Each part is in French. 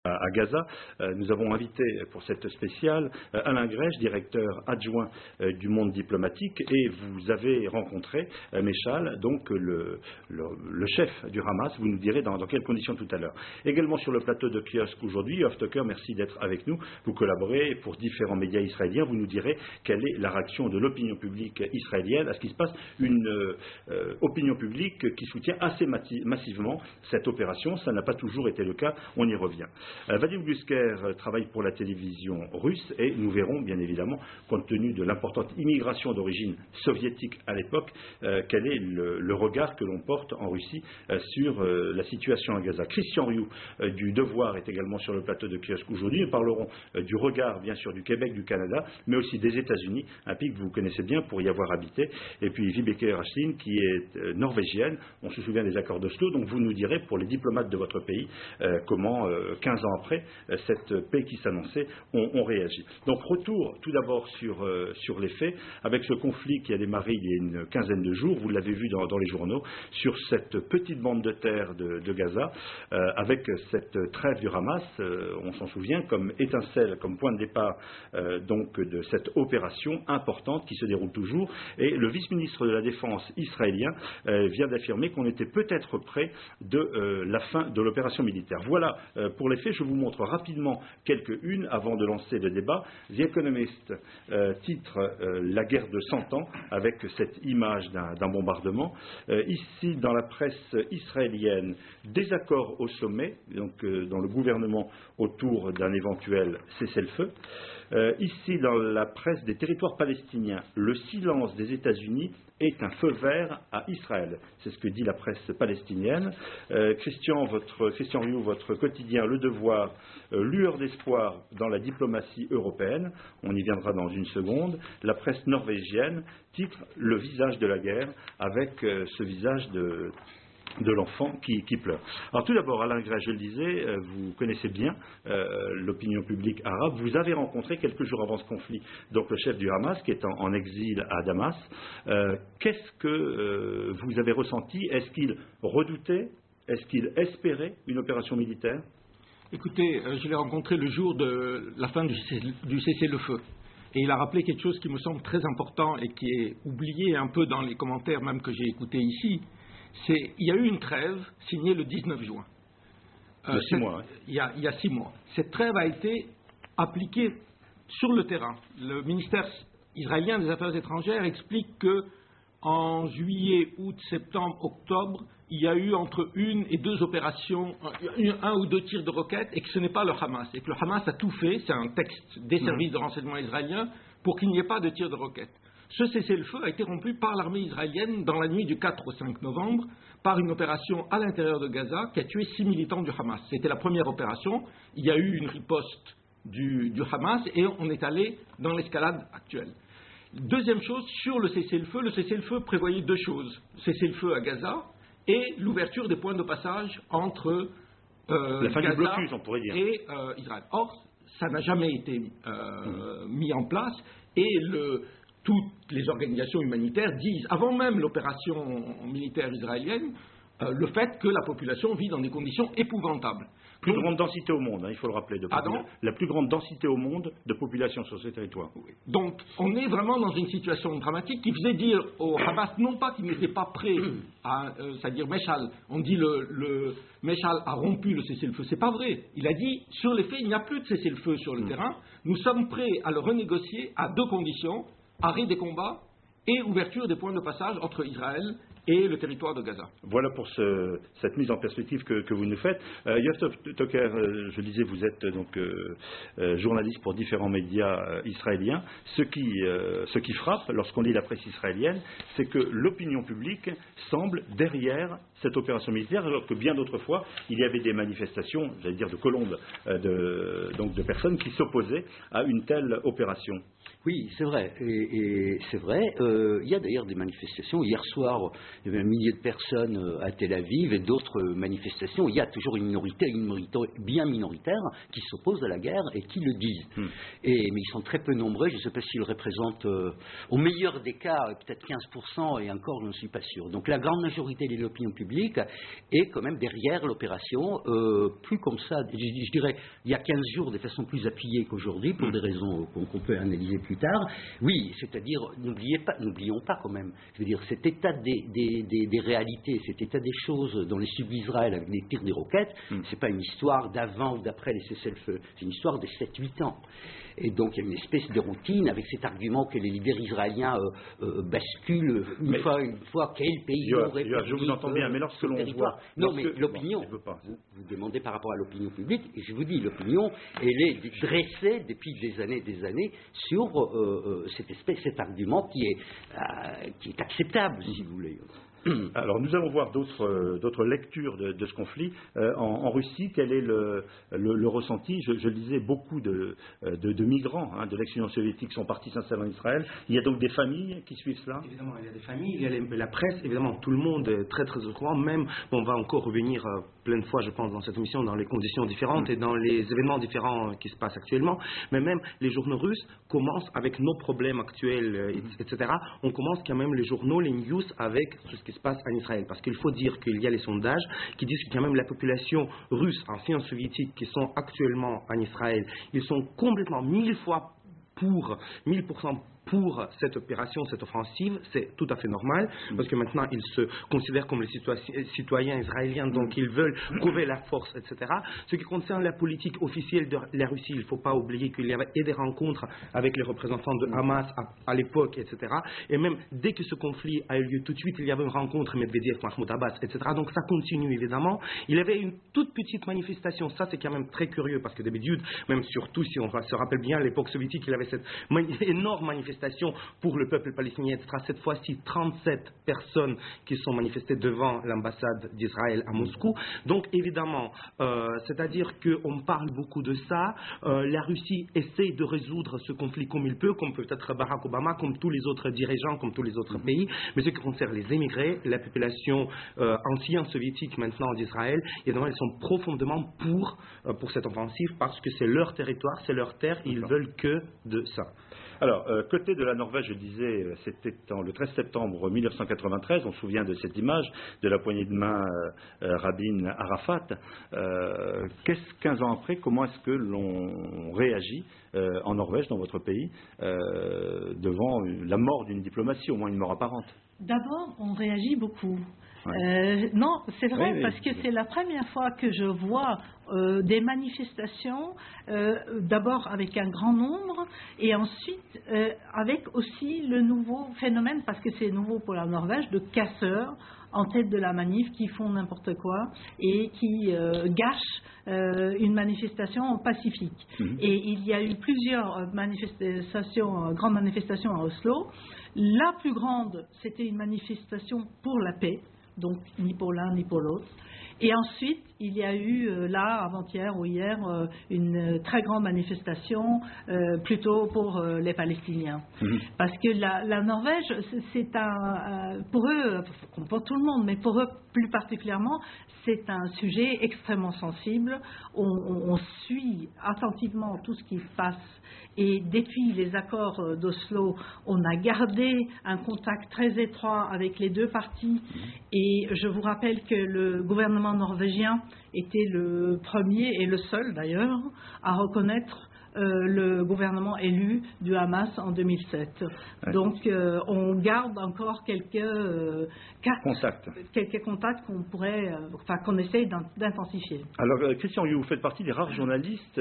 à Gaza. Nous avons invité pour cette spéciale Alain Grèche, directeur adjoint du Monde diplomatique, et vous avez rencontré Méchal, donc le chef du Hamas. Vous nous direz dans quelles conditions tout à l'heure. Également sur le plateau de Kiosque aujourd'hui, Yoav Tucker, merci d'être avec nous. Vous collaborez pour différents médias israéliens. Vous nous direz quelle est la réaction de l'opinion publique israélienne à ce qui se passe. Une opinion publique qui soutient assez massivement cette opération. Ça n'a pas toujours été le cas. On y revient. Vadim Gusker travaille pour la télévision russe et nous verrons bien évidemment, compte tenu de l'importante immigration d'origine soviétique à l'époque, quel est le regard que l'on porte en Russie sur la situation à Gaza. Christian Rioux du Devoir est également sur le plateau de Kiosque aujourd'hui. Nous parlerons du regard bien sûr du Québec, du Canada, mais aussi des États-Unis, un pays que vous connaissez bien pour y avoir habité. Et puis Vibeke Rashlin qui est norvégienne. On se souvient des accords d'Oslo, donc vous nous direz pour les diplomates de votre pays comment 15 ans après cette paix qui s'annonçait, on réagit. Donc retour tout d'abord sur les faits, avec ce conflit qui a démarré il y a une quinzaine de jours, vous l'avez vu dans les journaux, sur cette petite bande de terre de Gaza, avec cette trêve du Hamas, on s'en souvient, comme étincelle, comme point de départ donc de cette opération importante qui se déroule toujours, et le vice-ministre de la Défense israélien vient d'affirmer qu'on était peut-être près de la fin de l'opération militaire. Voilà pour les faits. Je vous montre rapidement quelques-unes avant de lancer le débat. The Economist titre la guerre de 100 ans avec cette image d'un bombardement. Ici, dans la presse israélienne, désaccord au sommet, donc dans le gouvernement autour d'un éventuel cessez-le-feu. Ici, dans la presse des territoires palestiniens, le silence des États-Unis est un feu vert à Israël. C'est ce que dit la presse palestinienne. Christian Rioux, votre quotidien Le Devoir, lueur d'espoir dans la diplomatie européenne. On y viendra dans une seconde. La presse norvégienne titre le visage de la guerre avec ce visage de l'enfant qui pleure. Alors tout d'abord, Alain Grèche, je le disais, vous connaissez bien l'opinion publique arabe. Vous avez rencontré quelques jours avant ce conflit donc le chef du Hamas qui est en exil à Damas. Qu'est-ce que vous avez ressenti? Est-ce qu'il redoutait? Est-ce qu'il espérait une opération militaire? Écoutez, je l'ai rencontré le jour de la fin du cessez-le-feu. Et il a rappelé quelque chose qui me semble très important et qui est oublié un peu dans les commentaires même que j'ai écoutés ici. Il y a eu une trêve signée le 19 juin. Il y a 6 mois. Il y a 6 mois. Cette trêve a été appliquée sur le terrain. Le ministère israélien des Affaires étrangères explique que en juillet, août, septembre, octobre, il y a eu entre 1 et 2 opérations, 1 ou 2 tirs de roquettes, et que ce n'est pas le Hamas. Et que le Hamas a tout fait, c'est un texte des services de renseignement israéliens, pour qu'il n'y ait pas de tirs de roquettes. Ce cessez-le-feu a été rompu par l'armée israélienne dans la nuit du 4 au 5 novembre par une opération à l'intérieur de Gaza qui a tué 6 militants du Hamas. C'était la première opération. Il y a eu une riposte du Hamas et on est allé dans l'escalade actuelle. Deuxième chose, sur le cessez-le-feu prévoyait 2 choses. Le cessez-le-feu à Gaza et l'ouverture des points de passage entre Gaza on pourrait dire. Et Israël. Or, ça n'a jamais été mis en place et toutes les organisations humanitaires disent, avant même l'opération militaire israélienne, le fait que la population vit dans des conditions épouvantables. Plus grande densité au monde, il faut le rappeler. La plus grande densité au monde de population sur ce territoire. Oui. Donc, on est vraiment dans une situation dramatique qui faisait dire au Hamas, non pas qu'il n'était pas prêt c'est-à-dire Méchal, on dit Méchal a rompu le cessez-le-feu. C'est pas vrai. Il a dit, sur les faits, il n'y a plus de cessez-le-feu sur le terrain. Nous sommes prêts à le renégocier à 2 conditions. Arrêt des combats et ouverture des points de passage entre Israël et le territoire de Gaza. Voilà pour cette mise en perspective que vous nous faites. Yoav Tucker, je disais, vous êtes donc journaliste pour différents médias israéliens. Ce qui frappe lorsqu'on lit la presse israélienne, c'est que l'opinion publique semble derrière cette opération militaire, alors que bien d'autres fois, il y avait des manifestations, j'allais dire de colombes, donc de personnes qui s'opposaient à une telle opération. Oui, c'est vrai. Et c'est vrai. Il y a d'ailleurs des manifestations. Hier soir, il y avait 1 millier de personnes à Tel Aviv et d'autres manifestations. Il y a toujours une minorité bien minoritaire qui s'oppose à la guerre et qui le disent. Mais ils sont très peu nombreux. Je ne sais pas s'ils représentent, au meilleur des cas, peut-être 15%, et encore, je ne suis pas sûr. Donc la grande majorité de l'opinion publique est quand même derrière l'opération, plus comme ça, je dirais, il y a 15 jours, de façon plus appuyée qu'aujourd'hui, pour des raisons qu'on peut analyser plus tard. Oui, c'est-à-dire, n'oublions pas quand même, je veux dire, cet état des réalités, cet état des choses dans les sud d'Israël avec les tirs des roquettes, c'est pas une histoire d'avant ou d'après les cessez-le-feu, c'est une histoire de 7-8 ans. Et donc il y a une espèce de routine avec cet argument que les leaders israéliens basculent une fois quel pays aurait permis. Je vous entends bien, mais lorsque l'on voit... Non, mais l'opinion, vous demandez par rapport à l'opinion publique, et je vous dis, l'opinion, elle est dressée depuis des années sur cet argument qui est acceptable, si vous voulez. Alors, nous allons voir d'autres lectures de ce conflit. En Russie, quel est le ressenti? Je le disais, beaucoup de migrants de l'ex-Union soviétique sont partis s'installer en Israël. Il y a donc des familles qui suivent cela? Évidemment, il y a des familles, il y a la presse, évidemment, tout le monde est très très au courant, même, on va encore revenir plein de fois, je pense, dans cette émission, dans les conditions différentes et dans les événements différents qui se passent actuellement, mais même les journaux russes commencent avec nos problèmes actuels, etc. On commence quand même les journaux, les news, avec tout ce qui se passe en Israël, parce qu'il faut dire qu'il y a les sondages qui disent que quand même la population russe, ancienne soviétique, qui sont actuellement en Israël, ils sont complètement 1000% pour cette opération, cette offensive. C'est tout à fait normal, parce que maintenant ils se considèrent comme les citoyens israéliens, donc ils veulent prouver la force, etc. Ce qui concerne la politique officielle de la Russie, il ne faut pas oublier qu'il y avait des rencontres avec les représentants de Hamas à l'époque, etc. Et même dès que ce conflit a eu lieu, tout de suite il y avait une rencontre Medvedev, Mahmoud Abbas, etc. Donc ça continue évidemment. Il y avait une toute petite manifestation, ça c'est quand même très curieux, parce que d'habitude, même surtout si on se rappelle bien, à l'époque soviétique, il y avait cette énorme manifestation pour le peuple palestinien, etc. Cette fois-ci, 37 personnes qui sont manifestées devant l'ambassade d'Israël à Moscou. Donc évidemment, c'est-à-dire qu'on parle beaucoup de ça. La Russie essaie de résoudre ce conflit comme il peut, comme peut-être Barack Obama, comme tous les autres dirigeants, comme tous les autres pays. Mais ce qui concerne les émigrés, la population ancienne soviétique maintenant d'Israël, évidemment, ils sont profondément pour cette offensive, parce que c'est leur territoire, c'est leur terre, et ils veulent que de ça. Alors, côté de la Norvège, je disais, c'était le 13 septembre 1993, on se souvient de cette image, de la poignée de main Rabin-Arafat. 15 ans après, comment est-ce que l'on réagit en Norvège, dans votre pays, devant la mort d'une diplomatie, au moins une mort apparente? D'abord, on réagit beaucoup. Non, c'est vrai, oui, parce que c'est la première fois que je vois des manifestations, d'abord avec un grand nombre, et ensuite avec aussi le nouveau phénomène, parce que c'est nouveau pour la Norvège, de casseurs en tête de la manif qui font n'importe quoi et qui gâchent une manifestation pacifique. Et il y a eu plusieurs grandes manifestations à Oslo. La plus grande, c'était une manifestation pour la paix, donc ni pour l'un ni pour l'autre. Et ensuite, il y a eu, là, avant-hier ou hier, une très grande manifestation plutôt pour les Palestiniens. Parce que la Norvège, c'est pour eux, pour tout le monde, mais pour eux plus particulièrement, c'est un sujet extrêmement sensible. On suit attentivement tout ce qui se passe. Et depuis les accords d'Oslo, on a gardé un contact très étroit avec les deux parties. Et je vous rappelle que le gouvernement norvégien était le premier et le seul d'ailleurs à reconnaître le gouvernement élu du Hamas en 2007. Ouais. Donc on garde encore quelques contacts qu'on pourrait, qu'on essaye d'intensifier. Alors Christian Hughes, vous faites partie des rares journalistes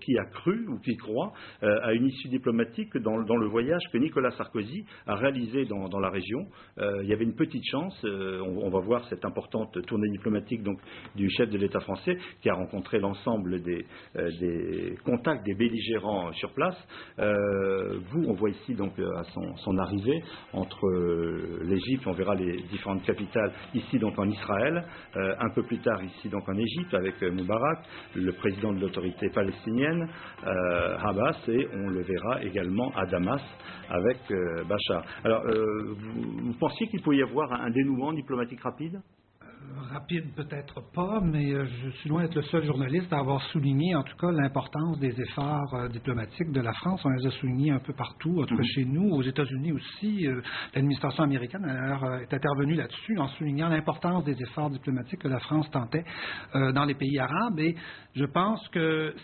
qui a cru ou qui croit à une issue diplomatique dans le voyage que Nicolas Sarkozy a réalisé dans la région. Il y avait une petite chance, on va voir cette importante tournée diplomatique donc, du chef de l'État français qui a rencontré l'ensemble des contacts, des belligérants sur place. Vous, on voit ici donc à son arrivée entre l'Égypte, on verra les différentes capitales, ici donc en Israël, un peu plus tard ici donc en Égypte avec Moubarak, le président de l'autorité palestinienne, Abbas, et on le verra également à Damas avec Bachar. Alors, vous pensiez qu'il pouvait y avoir un dénouement diplomatique rapide ? Rapide, peut-être pas, mais je suis loin d'être le seul journaliste à avoir souligné, en tout cas, l'importance des efforts diplomatiques de la France. On les a soulignés un peu partout, en tout cas chez nous, aux États-Unis aussi. L'administration américaine est intervenue là-dessus en soulignant l'importance des efforts diplomatiques que la France tentait dans les pays arabes. Et je pense que